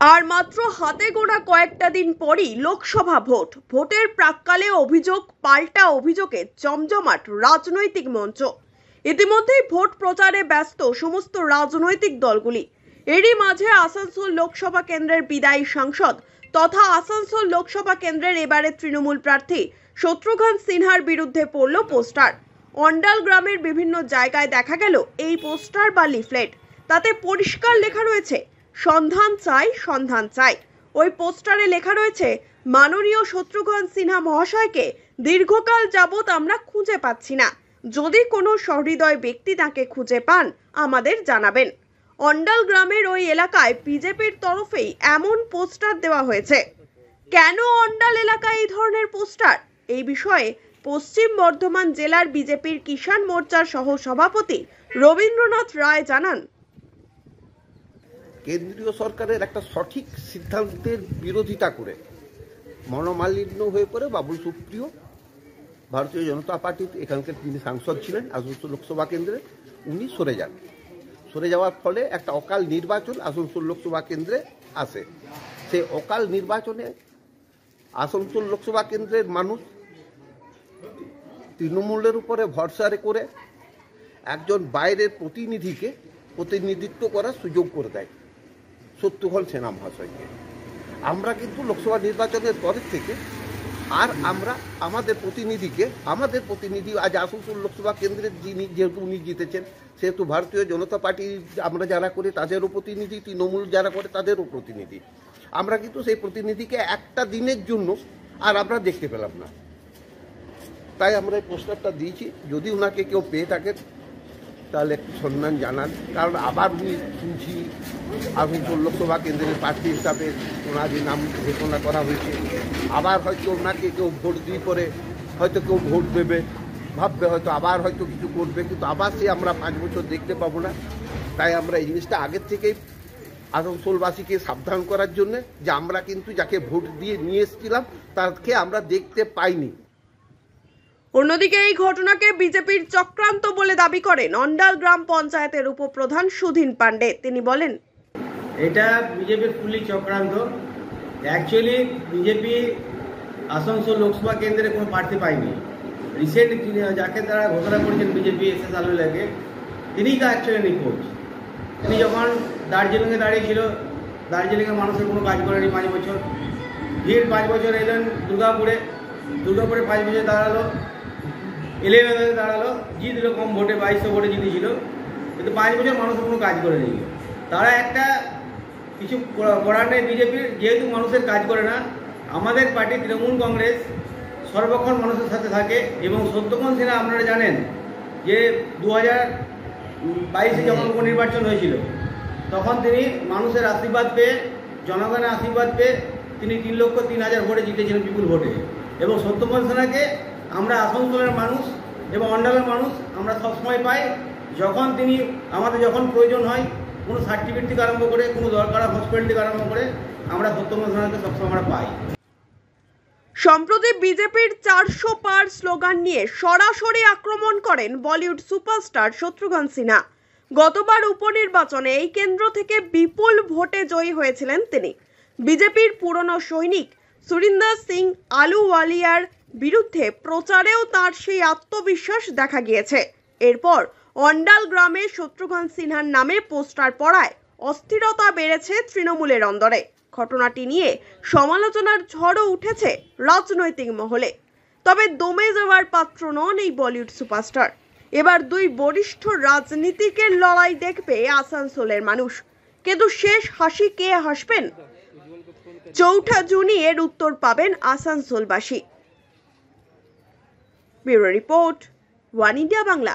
আর মাত্র হাতে গোনা কয়েকটা দিন পরই লোকসভা ভোটের প্রাক্কালে অভিযোগ পাল্টা অভিযোগে জমজমাট রাজনৈতিক মঞ্চ। ইতিমধ্যেই ভোট প্রচারে ব্যস্ত সমস্ত রাজনৈতিক দলগুলি। এরই মাঝে আসানসোল লোকসভা কেন্দ্রের বিদায়ী সাংসদ তথা আসানসোল লোকসভা কেন্দ্রের এবারে তৃণমূল প্রার্থী শত্রুঘ্ন সিনহার বিরুদ্ধে পড়ল পোস্টার। অন্ডাল গ্রামের বিভিন্ন জায়গায় দেখা গেল এই পোস্টার বা লিফলেট। তাতে পরিষ্কার লেখা রয়েছে সন্ধান চাই, সন্ধান চাই। ওই পোস্টারে লেখা রয়েছে, মাননীয় শত্রুঘ্ন সিনহা মহাশয়কে দীর্ঘকাল যাবৎ আমরা খুঁজে পাচ্ছি না। যদি কোনো সহৃদয় ব্যক্তি তাকে খুঁজে পান আমাদের জানাবেন। অন্ডাল গ্রামের ওই এলাকায় বিজেপির তরফেই এমন পোস্টার দেওয়া হয়েছে। কেন অন্ডাল এলাকায় এই ধরনের পোস্টার? এই বিষয়ে পশ্চিম বর্ধমান জেলার বিজেপির কিষাণ মোর্চার সহ সভাপতি রবীন্দ্রনাথ রায় জানান, কেন্দ্রীয় সরকারের একটা সঠিক সিদ্ধান্তের বিরোধিতা করে মনোমালিন্য হয়ে পড়ে বাবুল সুপ্রিয় ভারতীয় জনতা পার্টির এখানকার যিনি সাংসদ ছিলেন আসানসোল লোকসভা কেন্দ্রে, উনি সরে যান। সরে যাওয়ার ফলে একটা অকাল নির্বাচন আসানসোল লোকসভা কেন্দ্রে আসে। সেই অকাল নির্বাচনে আসানসোল লোকসভা কেন্দ্রের মানুষ তৃণমূলের উপরে ভরসা করে একজন বাইরের প্রতিনিধিকে প্রতিনিধিত্ব করার সুযোগ করে দেয়, শত্রুঘ্ন সিনহা মহাশয়কে। আমরা কিন্তু লোকসভা নির্বাচনের পরের থেকে আর আমরা আমাদের প্রতিনিধি আজ আসানসোল লোকসভা কেন্দ্রের যিনি যেহেতু উনি জিতেছেন, সেহেতু ভারতীয় জনতা পার্টি আমরা যারা করি তাদেরও প্রতিনিধি, তৃণমূল যারা করে তাদেরও প্রতিনিধি। আমরা কিন্তু সেই প্রতিনিধিকে একটা দিনের জন্য আর আমরা দেখতে পেলাম না। তাই আমরা এই পোস্টারটা দিয়েছি। যদি ওনাকে কেউ পেয়ে থাকেন তাহলে সম্মান জানান, কারণ আবার উনি শুনছি আসানসোল লোকসভা কেন্দ্রের প্রার্থী হিসাবে ওনার নাম ঘোষণা করা হয়েছে। আবার হয়তো ওনাকে কেউ ভোট দিয়ে পরে হয়তো কেউ ভোট দেবে, ভাববে হয়তো আবার হয়তো কিছু করবে, কিন্তু আবার সে আমরা 5 বছর দেখতে পাবো না। তাই আমরা এই জিনিসটা আগের থেকেই আসানসোলবাসীকে সাবধান করার জন্য যে আমরা কিন্তু যাকে ভোট দিয়ে নিয়ে এসেছিলাম তাকে আমরা দেখতে পাইনি। অন্যদিকে এই ঘটনাকে বিজেপির চক্রান্ত বলে দাবি করেন অন্ডাল গ্রাম পঞ্চায়েতের উপপ্রধান সুধীন পান্ডে। তিনি বলেন, এটা বিজেপির ফুলি চক্রান্ত। অ্যাকচুয়ালি বিজেপি আসানসোল লোকসভা কেন্দ্রে কোনো প্রার্থী পায়নি। রিসেন্ট যাকে তারা ঘোষণা করেছেন বিজেপি এসএস আলুলাকে, তিনিই তো অ্যাকচুয়ালি নিখোঁজ। তিনি যখন দার্জিলিংয়ে দাঁড়িয়েছিল, দার্জিলিংয়ের মানুষের কোনো কাজ করেনি 5 বছর। ভিড় 5 বছর এলেন দুর্গাপুরে 5 বছর দাঁড়ালো, 11 দাঁড়ালো, জিতলো কম ভোটে, 2200 ভোটে জিতেছিল, কিন্তু 5 বছর মানুষের কোনো কাজ করে নেই। তারা একটা কিছু করার নেই বিজেপির, যেহেতু মানুষের কাজ করে না। আমাদের পার্টি তৃণমূল কংগ্রেস সর্বক্ষণ মানুষের সাথে থাকে এবং শত্রুঘ্ন সিনহা আপনারা জানেন যে 2022-এ যখন উপনির্বাচন হয়েছিল তখন তিনি মানুষের আশীর্বাদ পেয়ে, জনগণের আশীর্বাদ পেয়ে তিনি 3,03,000 ভোটে জিতেছিলেন, বিপুল ভোটে। এবং শত্রুঘ্ন সিনহাকে আমরা আসানসোলের মানুষ এবং অন্ডালের মানুষ আমরা সবসময় পাই। যখন তিনি আমাদের যখন প্রয়োজন হয়, কোনো সার্টিফিকেট থেকে আরম্ভ করে, কোনো দরকার হসপিটাল থেকে আরম্ভ করে, আমরা শত্রুঘ্ন সিনহাকে সবসময় আমরা পাই। সম্প্রতি বিজেপির 400 পার স্লোগান নিয়ে সরাসরি আক্রমণ করেন বলিউড সুপারস্টার শত্রুঘ্ন সিনহা। গতবার উপনির্বাচনে এই কেন্দ্র থেকে বিপুল ভোটে জয়ী হয়েছিলেন তিনি। বিজেপির পুরনো সৈনিক সুরিন্দর সিং আলুওয়ালিয়ার বিরুদ্ধে প্রচারেও তার সেই আত্মবিশ্বাস দেখা গিয়েছে। এরপর অন্ডাল গ্রামে শত্রুঘ্ন সিনহার নামে পোস্টার পড়ায় অস্থিরতা বেড়েছে তৃণমূলের অন্দরে। ঘটনাটি নিয়ে সমালোচনার ঝড়ও উঠেছে রাজনৈতিক মহলে। তবে দমে যাওয়ার পাত্র নন এই বলিউড সুপারস্টার। এবার 2 বরিষ্ঠ রাজনীতিকের লড়াই দেখবে আসানসোলের মানুষ, কিন্তু শেষ হাসি কে হাসবেন 4 জুনই এর উত্তর পাবেন আসানসোলবাসী। Bureau report, one India Bangla.